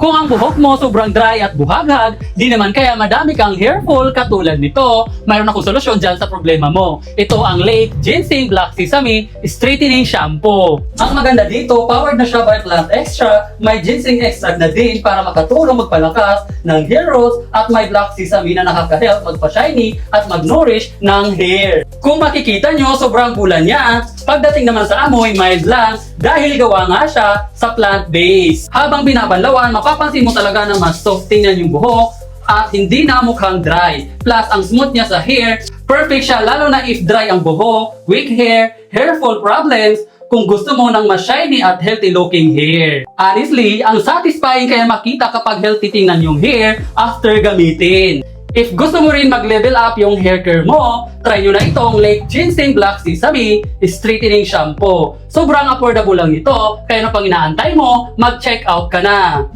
Kung ang buhok mo sobrang dry at buhaghag, di naman kaya madami kang hair fall katulad nito, mayroon akong solusyon dyan sa problema mo. Ito ang Lake Ginseng Black Sesame Straightening Shampoo. Ang maganda dito, powered na siya by Plant Extra, may ginseng extract na din para makatulong magpalakas ng hair roots at may black sesame na nakaka-help magpa-shiny at mag-nourish ng hair. Kung makikita nyo, sobrang pula niya. Pagdating naman sa amoy, mild lang dahil gawa nga siya sa plant-based. Habang binabanlawan, mapapansin mo talaga na mas soft tingnan yung buhok at hindi na mukhang dry. Plus, ang smooth niya sa hair, perfect siya lalo na if dry ang buhok, weak hair, hair fall problems, kung gusto mo ng mas shiny at healthy looking hair. Honestly, ang satisfying kaya makita kapag healthy tingnan yung hair after gamitin. If gusto mo rin mag-level up yung hair care mo, try nyo na itong Lake Ginseng Black Sesame Straightening Shampoo. Sobrang affordable lang ito, kaya na pang inaantay mo, mag-check out ka na.